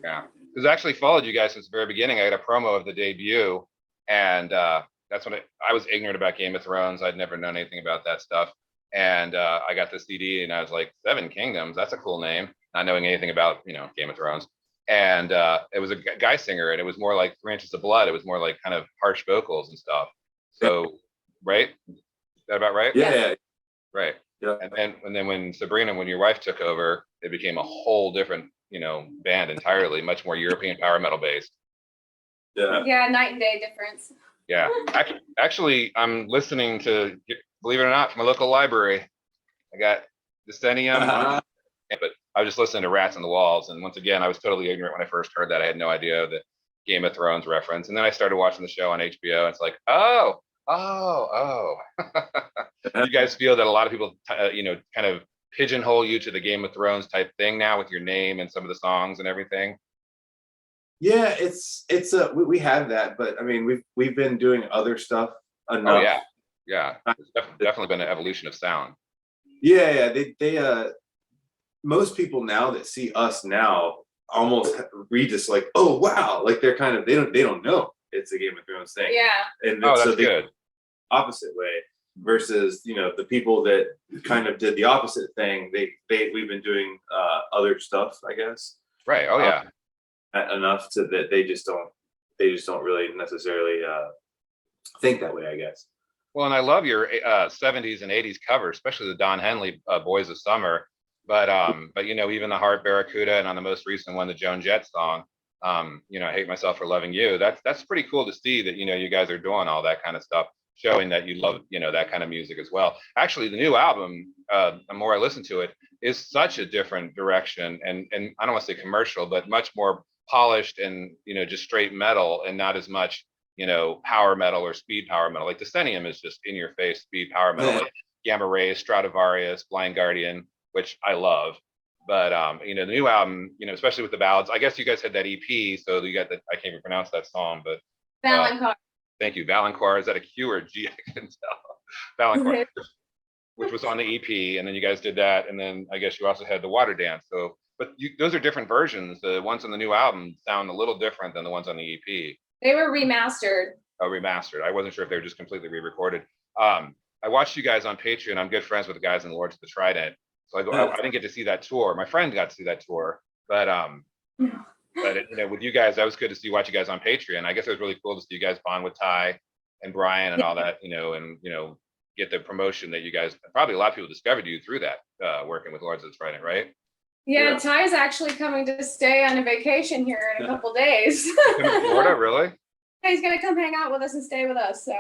Yeah, because I actually followed you guys since the very beginning. I had a promo of the debut, and that's when I was ignorant about Game of Thrones. I'd never known anything about that stuff, and I got the CD, and I was like, Seven Kingdoms, that's a cool name. Not knowing anything about Game of Thrones, and it was a guy singer, and it was more like 3 Inches of Blood. It was more like kind of harsh vocals and stuff. So, right? Is that about right? Yeah. Right. Yeah. And then when Sabrina, when your wife took over, it became a whole different, band entirely, much more European power metal based. Yeah. Yeah, night and day difference. Yeah. Actually, I'm listening to, believe it or not, from a local library. I got Decennium, but I was just listening to Rats on the Walls. And once again, I was totally ignorant when I first heard that. I had no idea the Game of Thrones reference. And then I started watching the show on HBO. And it's like, oh. You guys feel that a lot of people, kind of pigeonhole you to the Game of Thrones type thing now with your name and some of the songs and everything? Yeah, we have that, but I mean, we've been doing other stuff enough. Oh yeah. There's definitely been an evolution of sound. Yeah. They most people now that see us now almost read this like, oh wow, like they're kind of they don't know it's a Game of Thrones thing. Yeah. And that's good. Opposite way versus the people that kind of did the opposite thing. We've been doing other stuff, I guess. Right. Oh yeah. Enough to that they just don't really necessarily think that way, I guess. Well, and I love your 70s and 80s cover, especially the Don Henley Boys of Summer. But even the Heart Barracuda, and on the most recent one, the Joan Jett song, I Hate Myself for Loving You. That's pretty cool to see that you guys are doing all that kind of stuff, showing that you love that kind of music as well. Actually, the new album, the more I listen to it, is such a different direction, and I don't want to say commercial, but much more polished and just straight metal, and not as much power metal or speed power metal. Like Decennium is just in your face speed power metal, like Gamma Rays, Stradivarius, Blind Guardian, which I love. But the new album, especially with the ballads, I guess you guys had that EP, so you got that. I can't even pronounce that song, but Valentine. Thank you, Valentine. Is that a Q or a G? I couldn't tell. Valentine, which was on the EP, and then you guys did that, and then I guess you also had the Water Dance. So, but those are different versions. The ones on the new album sound a little different than the ones on the EP. They were remastered. Oh, remastered. I wasn't sure if they were just completely re-recorded. I watched you guys on Patreon. I'm good friends with the guys in the Lords of the Trident. So I didn't get to see that tour. My friend got to see that tour, but with you guys, that was good to watch you guys on Patreon. I guess it was really cool to see you guys bond with Ty and Brian and all that, and get the promotion that you guys. Probably a lot of people discovered you through that, working with Lords of the Trident, right? Yeah, Ty's actually coming to stay on a vacation here in a couple days. Florida, really? Yeah, he's gonna come hang out with us and stay with us. So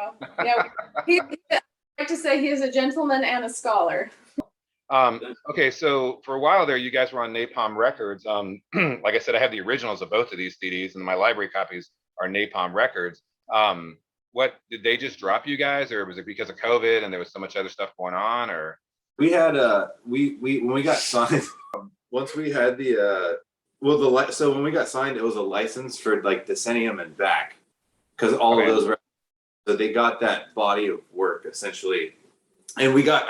yeah, I like to say he is a gentleman and a scholar. Okay, so for a while there, you guys were on Napalm Records. Like I said, I have the originals of both of these CDs, and my library copies are Napalm Records. What did they just drop you guys, or was it because of COVID and there was so much other stuff going on, or? We had we when we got signed, once we had so when we got signed, it was a license for like Decennium and back, because all of those, so they got that body of work essentially, and we got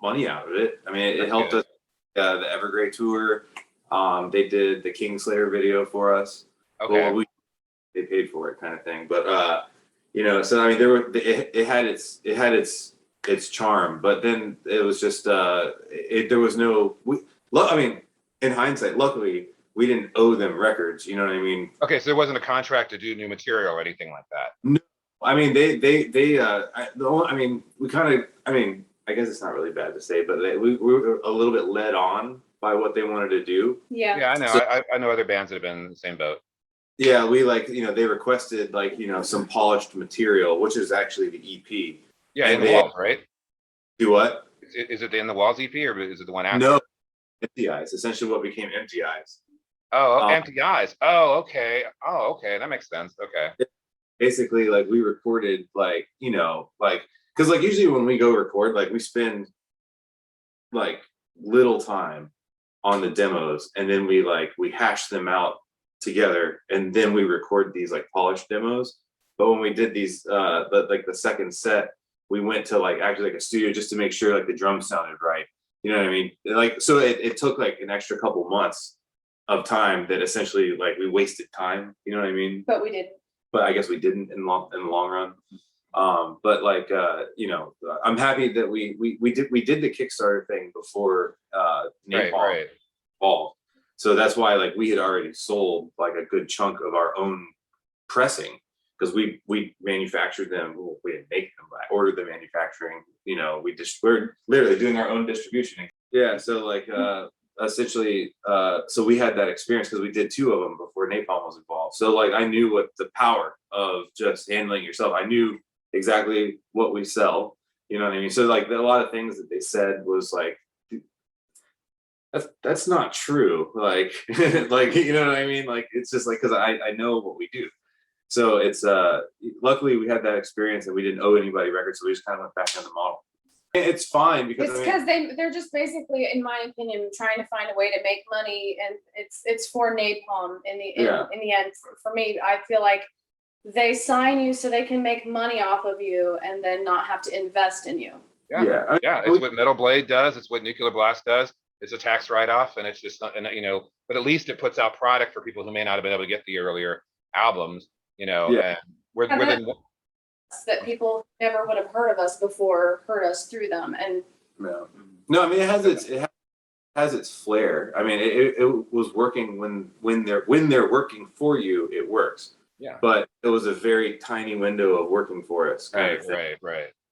money out of it. I mean, it helped us. The Evergrey tour, they did the Kingslayer video for us. Okay. Well, they paid for it, kind of thing. But so I mean, it had its charm, but then it was just there was no. I mean, in hindsight, luckily we didn't owe them records. You know what I mean? Okay, so there wasn't a contract to do new material or anything like that. No, I mean I guess it's not really bad to say, but we were a little bit led on by what they wanted to do. Yeah, I know. So, I know other bands that have been in the same boat. Yeah, we they requested some polished material, which is actually the EP. Yeah, In the Walls, right? Do what? Is it the In the Walls EP, or is it the one after? No, Empty Eyes. Essentially, what became Empty Eyes. Oh, Empty Eyes. Oh, okay. That makes sense. Okay. Basically, we recorded because usually when we go record, we spend little time on the demos, and then we hash them out together, and then we record these polished demos. But when we did these the second set, we went to actually a studio just to make sure the drums sounded right. You know what I mean? So it took an extra couple months of time that essentially like we wasted time. You know what I mean? But we didn't. But I guess we didn't in the long run. But like I'm happy that we did the Kickstarter thing before Napalm Right. involved. So that's why like we had already sold like a good chunk of our own pressing, because we manufactured them. Well, we didn't make them, but I ordered the manufacturing. We're literally doing our own distribution. Yeah. So like essentially so we had that experience because we did 2 of them before Napalm was involved. So like I knew what the power of just handling yourself. I knew exactly what we sell. You know what I mean? So like a lot of things that they said was like, that's not true. Like like you know what I mean? Like it's just like because I know what we do. So it's luckily we had that experience and we didn't owe anybody records, so we just kind of went back on the model. It's fine because It's because they're just basically, in my opinion, trying to find a way to make money, and it's for Napalm in the end. For me, I feel like they sign you so they can make money off of you and then not have to invest in you. Yeah. It's what Metal Blade does. It's what Nuclear Blast does. It's a tax write-off, and it's just, and but at least it puts out product for people who may not have been able to get the earlier albums. And that people never would have heard of us before heard us through them. And no, I mean it has its flair. I mean it was working when they're working for you, it works. Yeah. But it was a very tiny window of working for us. Right.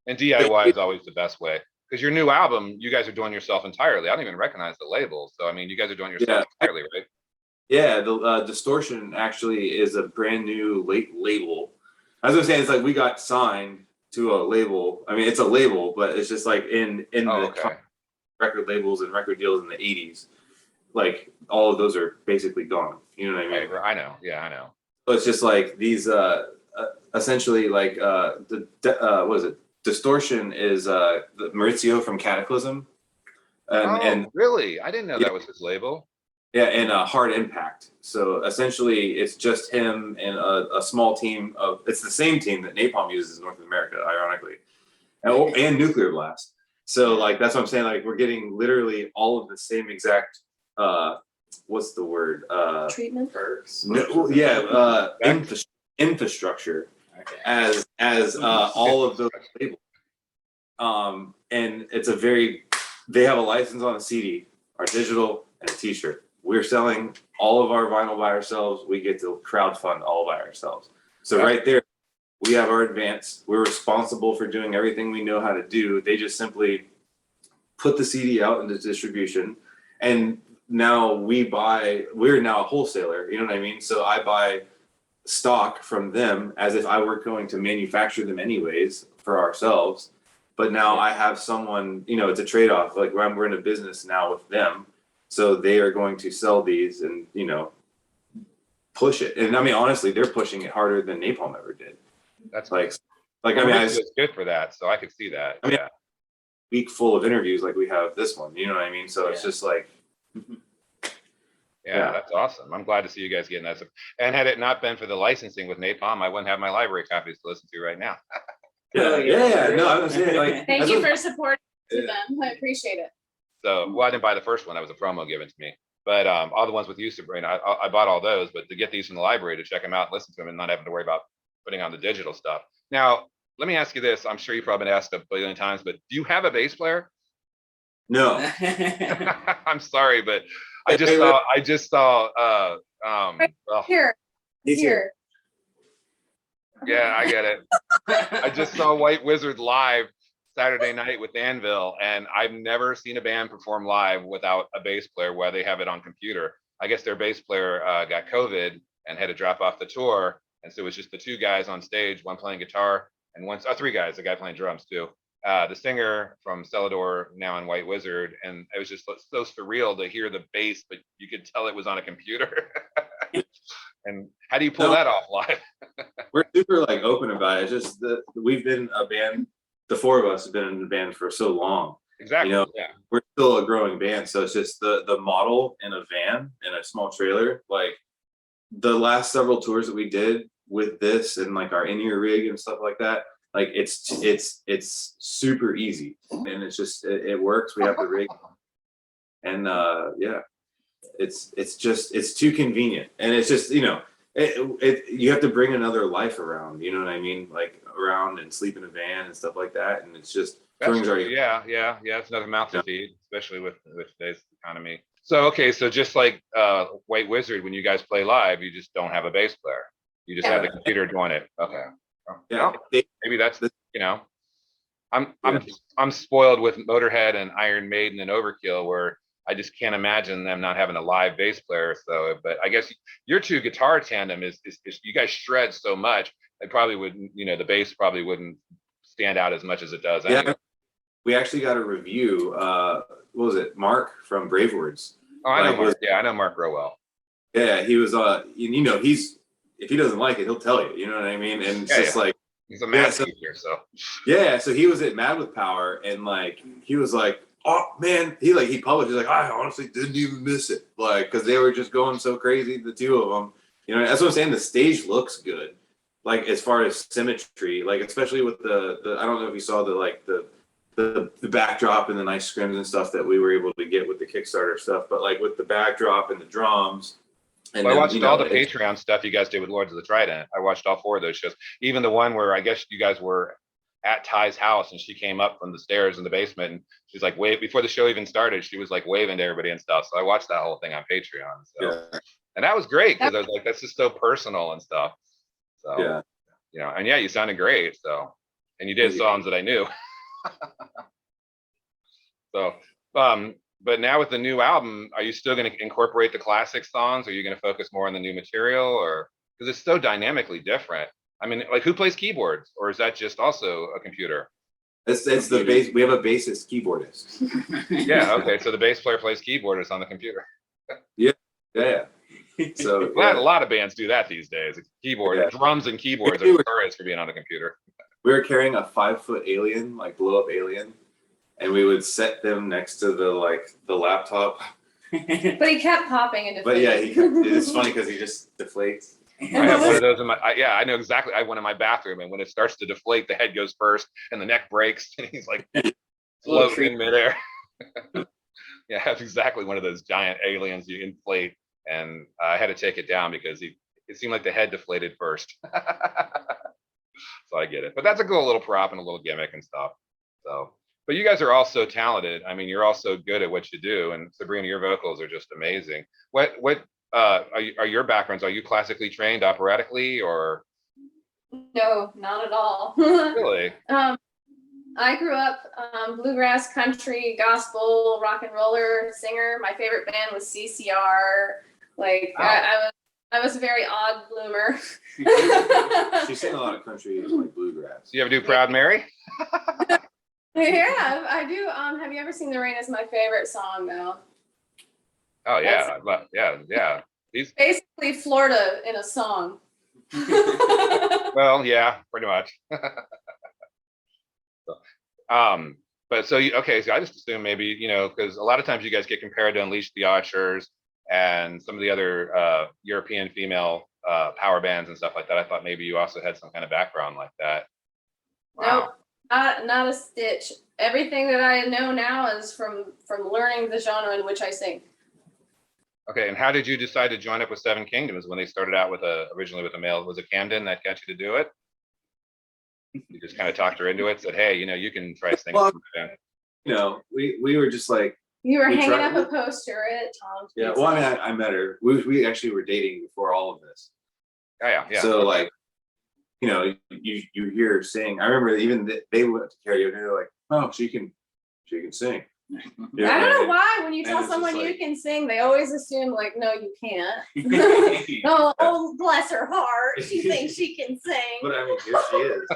And DIY is always the best way, because your new album, you guys are doing yourself entirely. I don't even recognize the label. So I mean, you guys are doing yourself entirely, right? Yeah, the Distortion actually is a brand new label. As I was saying, it's like we got signed to a label. I mean, it's a label, but it's just like in the record labels and record deals in the 80s, like all of those are basically gone. You know what I mean? Right, I know. Yeah, I know. So it's just like these essentially like what is it? Distortion is the Maurizio from Cataclysm. And really? I didn't know that was his label. Yeah, and Hard Impact. So essentially, it's just him and a small team of. It's the same team that Napalm uses in North America, ironically, and Nuclear Blast. So like that's what I'm saying. Like we're getting literally all of the same exact. What's the word? Treatment. No, infrastructure as all of those labels. And it's they have a license on a CD, our digital, and a T-shirt. We're selling all of our vinyl by ourselves. We get to crowdfund all by ourselves. So right there, we have our advance. We're responsible for doing everything we know how to do. They just simply put the CD out into distribution, and now we're now a wholesaler. You know what I mean? So I buy stock from them as if I were going to manufacture them anyways for ourselves. But now I have someone, it's a trade-off. Like we're in a business now with them. So they are going to sell these and, push it. And I mean, honestly, they're pushing it harder than Napalm ever did. That's I mean, it's good for that. So I could see that. I mean, week full of interviews like we have this one, you know what I mean? So it's just like. Yeah, that's awesome. I'm glad to see you guys getting that. And had it not been for the licensing with Napalm, I wouldn't have my library copies to listen to right now. No, I was saying like. Thank you for supporting them. I appreciate it. So, well, I didn't buy the first one. That was a promo given to me. But all the ones with you, Sabrina, I bought all those. But to get these from the library, to check them out, listen to them, and not having to worry about putting on the digital stuff. Now, let me ask you this. I'm sure you've probably been asked a billion times, but do you have a bass player? No. I'm sorry, but I just saw. Here. Yeah, I get it. I just saw White Wizard live Saturday night with Anvil, and I've never seen a band perform live without a bass player where they have it on computer. I guess their bass player got COVID and had to drop off the tour, and so it was just the 2 guys on stage, one playing guitar and 3 guys, a guy playing drums too. The singer from Celador, now in White Wizard, and it was just so surreal to hear the bass, but you could tell it was on a computer. And how do you pull that off live? We're super like open about it. It's just we've been a band. The 4 of us have been in the band for so long. Exactly. We're still a growing band. So it's just the model in a van in a small trailer. Like the last several tours that we did with this and like our in-ear rig and stuff like that, like it's super easy. And it's just, it works. We have the rig. And it's too convenient, and it's just, you know, you have to bring another life around, you know what I mean, like around and sleep in a van and stuff like that, and it's just touring's already. Yeah, it's another mouth to feed, especially with today's economy. So okay, so just like White Wizard, when you guys play live, you just don't have a bass player. You just have the computer doing it. Okay. Yeah. Well, maybe that's, you know, I'm spoiled with Motorhead and Iron Maiden and Overkill, where I just can't imagine them not having a live bass player. So, but I guess your two guitar tandem is you guys shred so much, they probably wouldn't, you know, the bass probably wouldn't stand out as much as it does. Anyway. Yeah, we actually got a review. What was it? Mark from Brave Words. Oh, I know Mark. Yeah, I know Mark real well. Yeah, he was. You know, if he doesn't like it, he'll tell you. You know what I mean? And it's just like. He's a math teacher, so. Yeah, so he was at Mad with Power, and like he was like, "Oh man," he published. He's like, "I honestly didn't even miss it," like because they were just going so crazy, the two of them. You know, that's what I'm saying. The stage looks good, like as far as symmetry, like especially with the I don't know if you saw the backdrop and the nice scrims and stuff that we were able to get with the Kickstarter stuff, but like with the backdrop and the drums. And well, I watched all the Patreon stuff you guys did with Lords of the Trident. I watched all 4 of those shows. Even the one where I guess you guys were at Ty's house and she came up from the stairs in the basement and she's like, before the show even started, she was like waving to everybody and stuff. So I watched that whole thing on Patreon. So, and that was great because I was like, that's just so personal and stuff. So, you know, and yeah, you sounded great. So, and you did songs that I knew. So, but now with the new album, are you still going to incorporate the classic songs? Are you going to focus more on the new material, or because it's so dynamically different? I mean, like who plays keyboards, or is that just also a computer? It's the bass. We have a bassist keyboardist. Yeah. Okay. So the bass player plays keyboard. It's on the computer. Yeah. So a lot of bands do that these days. Keyboard, drums, and keyboards are notorious for being on the computer. We were carrying a 5-foot alien, like blow up alien. And we would set them next to the laptop. But he kept popping and deflating. But yeah, it's funny because he just deflates. I have one of those in my. I know exactly. I have one in my bathroom, and when it starts to deflate, the head goes first, and the neck breaks, and he's like floating in midair. Yeah, I have exactly one of those giant aliens you inflate, and I had to take it down because it seemed like the head deflated first. So I get it, but that's a cool little prop and a little gimmick and stuff. So. But you guys are all so talented. I mean, you're all so good at what you do. And Sabrina, your vocals are just amazing. What are your backgrounds? Are you classically trained operatically or? No, not at all. Really? I grew up bluegrass, country, gospel, rock and roller singer. My favorite band was CCR. Like wow. I was a very odd bloomer. She sang a lot of country and like bluegrass. Do you ever do Proud Mary? Yeah, I do. Have you ever seen "The Rain Is My Favorite Song" though? Oh yeah, yeah. He's basically Florida in a song. Well, yeah, pretty much. But so so I just assume maybe, you know, because a lot of times you guys get compared to Unleash the Ushers and some of the other European female power bands and stuff like that. I thought maybe you also had some kind of background like that. Wow. Nope. Not a stitch. Everything that I know now is from learning the genre in which I sing. Okay, and how did you decide to join up with Seven Kingdoms when they started out originally with a male? Was it Camden that got you to do it? You just kind of talked her into it, said, "Hey, you know, you can try singing." Well, you know, we were just like. You were hanging up a poster at Tom's. Yeah, well, I mean, I met her. We actually were dating before all of this. Oh, yeah. So like. You know, you hear her sing. I remember even they went to karaoke. They're like, "Oh, she can sing." I don't know why. When you tell someone you can sing, they always assume like, "No, you can't." Oh, bless her heart. She thinks she can sing. But I mean, here she is.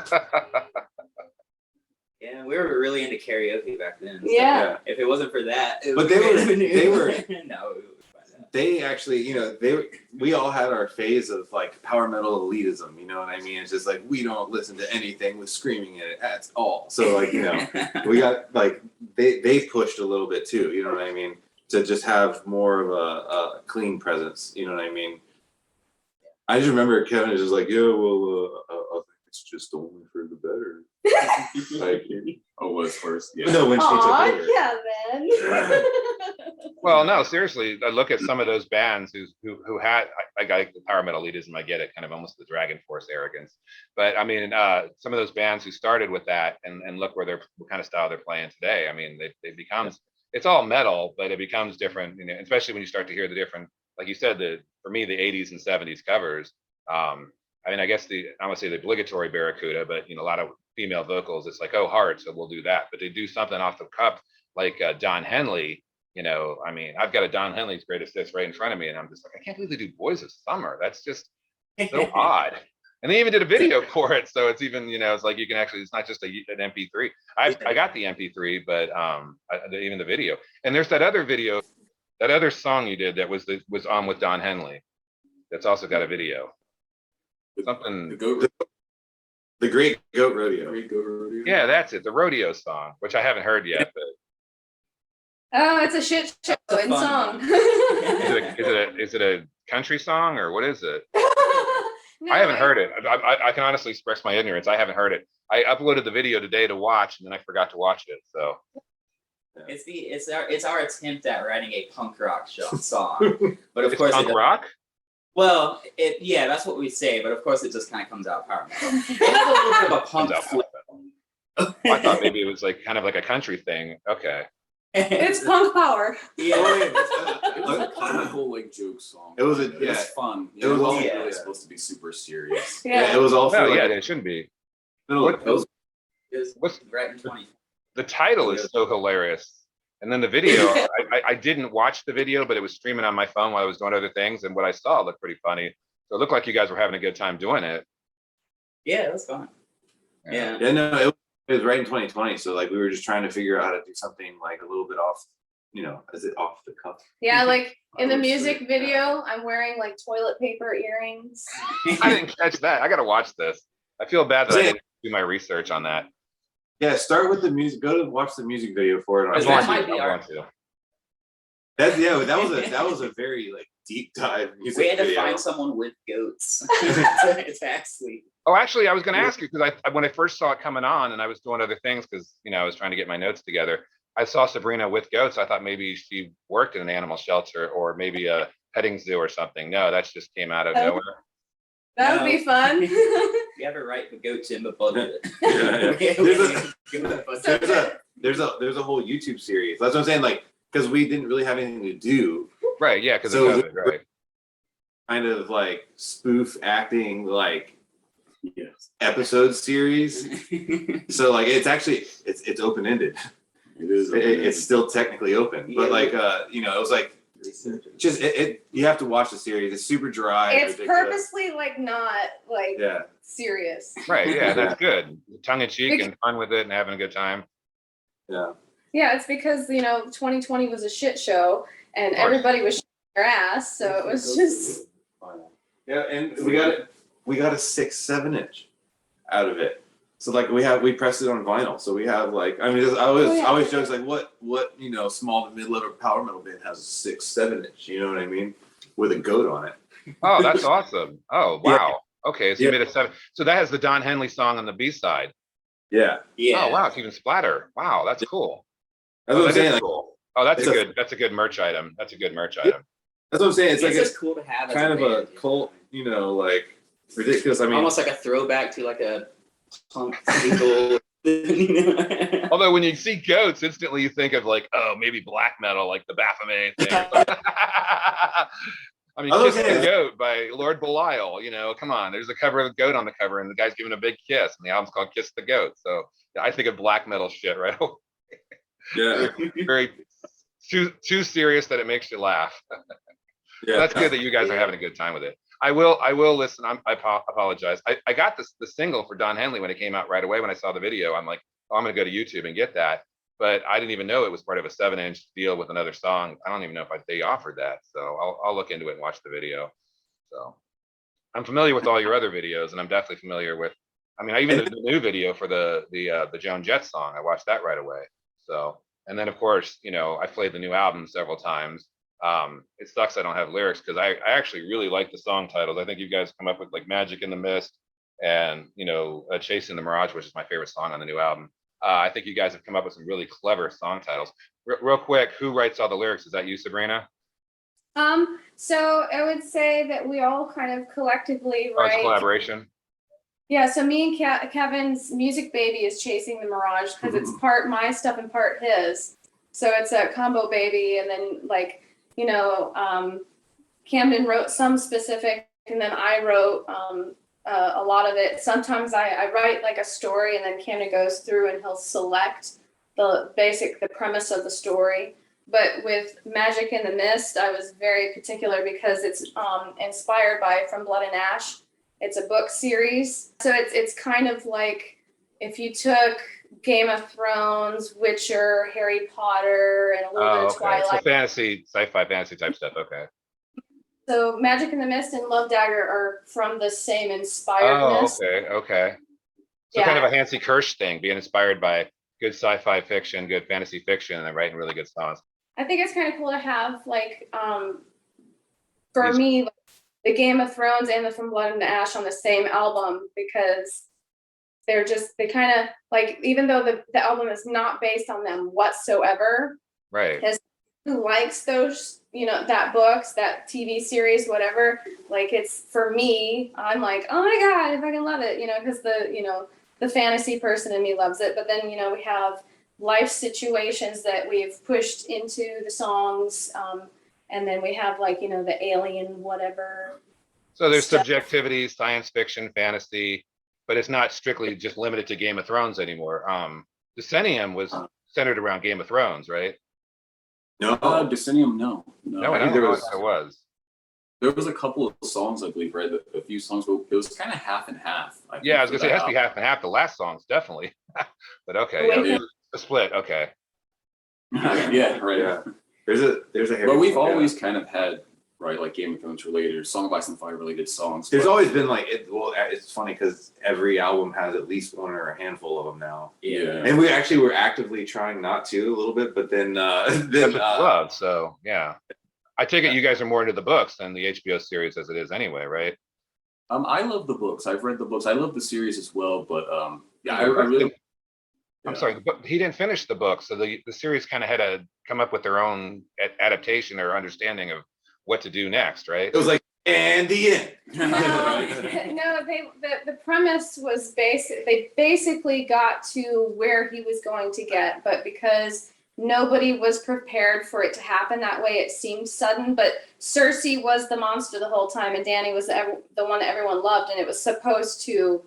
Yeah, we were really into karaoke back then. So yeah. If it wasn't for that, but they were. No. They actually, you know, we all had our phase of like power metal elitism, you know what I mean? It's just like, we don't listen to anything with screaming in it at all. So like, you know, we got like, they pushed a little bit too, you know what I mean? To just have more of a clean presence, you know what I mean? I just remember Kevin is just like, yeah, well, I think it's just only for the better. Like, was first. Yeah. No, when she took over. Kevin. Well, no, seriously, I look at some of those bands who had I got the power metal elitism. I get it, kind of almost the Dragon Force arrogance. But I mean, some of those bands who started with that and look where they're what kind of style they're playing today. I mean, they become it's all metal, but it becomes different. You know, especially when you start to hear the different, like you said, for me the '80s and '70s covers. I mean, I guess I would say the obligatory Barracuda, but you know, a lot of female vocals. It's like, oh, Heart, so we'll do that. But they do something off the cuff, like Don Henley. You know, I mean, I've got a Don Henley's Greatest Hits right in front of me, and I'm just like, I can't believe they do Boys of Summer. That's just so odd. And they even did a video for it, so it's even, you know, it's like you can actually, it's not just an MP3. I got the MP3, but even the video. And there's that other video, that other song you did that was on with Don Henley. That's also got a video. Something. The Great Goat Rodeo. Yeah, that's it. The rodeo song, which I haven't heard yet, but. Oh, it's a shit show in song. Is it a country song or what is it? No, I haven't heard it. I can honestly express my ignorance. I haven't heard it. I uploaded the video today to watch, and then I forgot to watch it. So It's our attempt at writing a punk rock song, but of course punk rock. Well, yeah, that's what we say, but of course it just kind of comes out power metal. It's a little bit of a punk flip. I thought maybe it was like kind of like a country thing. Okay. It's punk power. Yeah. It was a whole like joke song. It was it was fun. It was wasn't yeah. really supposed to be super serious. Yeah, it was also No, like, yeah, it shouldn't be. it was What's right in 20? The title is so hilarious, and then the video. I didn't watch the video, but it was streaming on my phone while I was doing other things, and what I saw looked pretty funny. So it looked like you guys were having a good time doing it. Yeah, it was fun. Yeah. Yeah, no, it was right in 2020. So like we were just trying to figure out how to do something like a little bit off, you know, is it off the cuff? Yeah, like in the Oh, music sweet. video, I'm wearing like toilet paper earrings. I didn't catch that. I got to watch this. I feel bad that I didn't do my research on that. Yeah, start with the music. Go to watch the music video for it. I On That want might to. be I our- want to. that was a very like deep dive music We had to video. find someone with goats. It's actually. Oh, actually, I was going to ask you because when I first saw it coming on, and I was doing other things because you know I was trying to get my notes together. I saw Sabrina with goats. I thought maybe she worked in an animal shelter or maybe a petting zoo or something. No, that just came out of Oh. nowhere. That would be fun. We have it right the goats in the budget. There's a whole YouTube series. That's what I'm saying. Like, because we didn't really have anything to do, Right? Yeah, because So of COVID, right? kind of like spoof acting like Yes. episode series. So like it's actually it's open ended. It is. It's still technically open, but like you know, it was like just you have to watch the series. It's super dry. It's ridiculous. purposely like not like Yeah. serious. Right? Yeah, that's good. Tongue in cheek and fun with it and having a good time. Yeah. Yeah, it's because 2020 was a shit show and Of course. everybody was shitting their ass, so it was just Yeah, and we got a 6-7 inch out of it. So like we pressed it on vinyl. So we have like I mean I always jokes like what you know small to mid-level power metal band has a 6-7 inch, you know what I mean, with a goat on it. Oh, that's awesome. Oh, wow. Yeah. Okay, so you made a 7. So that has the Don Henley song on the B side. Yeah, Yeah. Oh, wow, it's even splatter. Wow, that's cool. that's what I'm That saying. is Like, cool. Oh, that's it's a good merch item. That's a good merch item. that's what I'm saying. It's It's like just cool to have as kind of a band, cult, you know, like ridiculous. I mean, almost like a throwback to like a punk single. Although when you see goats, instantly you think of like, oh, maybe black metal, like the Baphomet thing. Or something. I mean, I was Kiss saying- the Goat by Lord Belial. You know, come on. There's a cover of a goat on the cover, and the guy's giving a big kiss, and the album's called Kiss the Goat. So yeah, I think of black metal shit, right? yeah, Very too serious that it makes you laugh. yeah. That's good that you guys are having a good time with it. I will listen. I apologize. I got the single for Don Henley when it came out right away. When I saw the video, I'm like, oh, I'm gonna go to YouTube and get that. But I didn't even know it was part of a 7-inch deal with another song. I don't even know if they offered that. So I'll look into it and watch the video. So I'm familiar with all your other videos, and I'm definitely familiar with. I mean, I even did the new video for the Joan Jett song. I watched that right away. So, and then of course, you know, I played the new album several times. It sucks I don't have lyrics because I actually really like the song titles. I think you guys come up with like Magic in the Mist and, you know, Chasing the Mirage, which is my favorite song on the new album. I think you guys have come up with some really clever song titles. Real quick, who writes all the lyrics? Is that you, Sabrina? So I would say that we all kind of collectively Oh, it's a write. collaboration. Yeah, so me and Kevin's music baby is Chasing the Mirage because it's part my stuff and part his. So it's a combo baby, and then like, you know, Camden wrote some specific, and then I wrote a lot of it. Sometimes I write like a story, and then Camden goes through and he'll select the premise of the story. But with Magic in the Mist, I was very particular because it's inspired by From Blood and Ash. It's a book series. So it's kind of like if you took Game of Thrones, Witcher, Harry Potter, and a little bit of Twilight. So fantasy, sci-fi fantasy type stuff, okay. So Magic in the Mist and Love Dagger are from the same inspiredness. Oh, okay. So kind of a Hansi Kirsch thing, being inspired by good sci-fi fiction, good fantasy fiction, and then writing really good songs. I think it's kind of cool to have like for me, like, the Game of Thrones and the From Blood and Ash on the same album, because they kind of like, even though the album is not based on them whatsoever, right? As who likes those, you know, that books, that TV series, whatever, like it's for me, I'm like, oh my God, I fucking love it, you know, because the fantasy person in me loves it. But then, you know, we have life situations that we've pushed into the songs. And then we have like, you know, the alien, whatever. So there's subjectivity, science fiction, fantasy, but it's not strictly just limited to Game of Thrones anymore. Decennium was centered around Game of Thrones, right? No, Decennium, no. No, I don't know what it was. There was a couple of songs, I believe, right? A few songs, but it was kind of half and half. Yeah, I was gonna say it has to be half and half. The last songs, definitely. But okay, yeah, a split. Okay. Yeah, right. Yeah. There's a. But we've always kind of had, right, like Game of Thrones related, or Song of Ice and Fire related songs. There's always been like it's funny because every album has at least one or a handful of them now. Yeah. And we're actively trying not to a little bit, but then That's what you love. So yeah, I take it you guys are more into the books than the HBO series as it is anyway, right? I love the books. I've read the books. I love the series as well, but yeah, I really. I'm sorry, but he didn't finish the book, so the series kind of had to come up with their own adaptation or understanding of what to do next, right? it was like, and the end. No, the premise was they basically got to where he was going to get, but because nobody was prepared for it to happen that way, it seemed sudden. But Cersei was the monster the whole time, and Dany was the one that everyone loved, and it was supposed to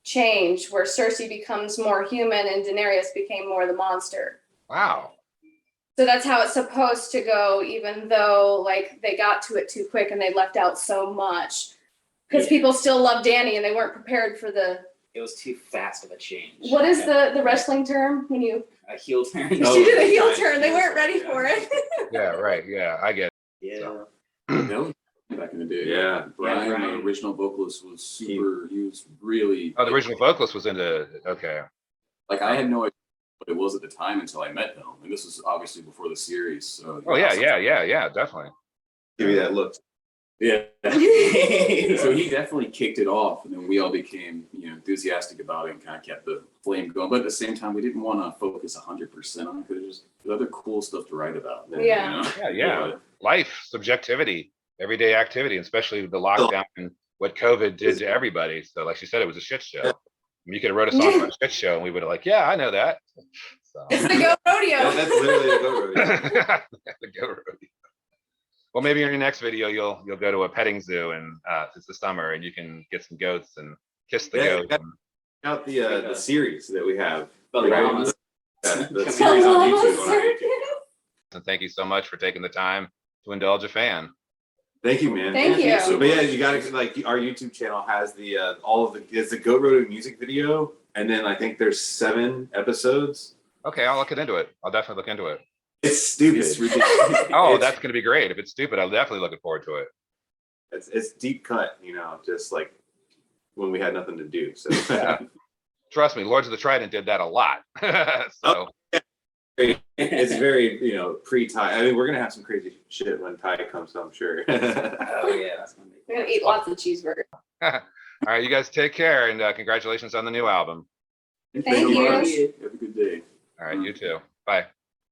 change where Cersei becomes more human and Daenerys became more the monster. Wow. So that's how it's supposed to go, even though like they got to it too quick and they left out so much. Because people still love Dany and they weren't prepared for It was too fast of a change. what is the wrestling term when you A heel turn. you do the heel turn? They weren't ready for it. Yeah, right. Yeah, I get it. Yeah. That was back in the day. Yeah. Brian, Brian. the original vocalist, was super. He was really. Oh, the original vocalist was into okay. Like, I had no idea what it was at the time until I met him, and this was obviously before the series. So. Oh yeah, definitely. Give you that look. Yeah. So he definitely kicked it off, and then we all became, enthusiastic about it and kind of kept the flame going. But at the same time, we didn't want to focus 100% on it because there's other cool stuff to write about. Yeah. Yeah. Life, subjectivity, everyday activity, especially the lockdown and what COVID did to everybody. So, like she said, it was a shit show. Yeah. You could have wrote a song about a shit show, and we would have like, yeah, I know that. So. It's the Go Rodeo. That's literally the go rodeo. The go rodeo. Well, maybe in your next video, you'll go to a petting zoo, and it's the summer, and you can get some goats and kiss the goats. Check out the series that we have. The llamas. The series on YouTube. And thank you so much for taking the time to indulge a fan. Thank you, man. Thank you. So, but yeah, you gotta our YouTube channel has it's the Goat Rodeo music video, and then I think there's 7 episodes. Okay, I'll look into it. I'll definitely look into it. It's stupid. It's ridiculous. Oh, that's going to be great. If it's stupid, I'm definitely looking forward to it. It's deep cut, just like when we had nothing to do. So Yeah. Trust me, Lords of the Trident did that a lot. So it's very, pre-Ty. I mean, we're gonna have some crazy shit when Ty comes, I'm sure. Oh yeah, that's gonna be. We're gonna eat lots of cheeseburgers. all right, you guys take care, and congratulations on the new album. Thank you. much. Have a good day. All right, you too. Bye.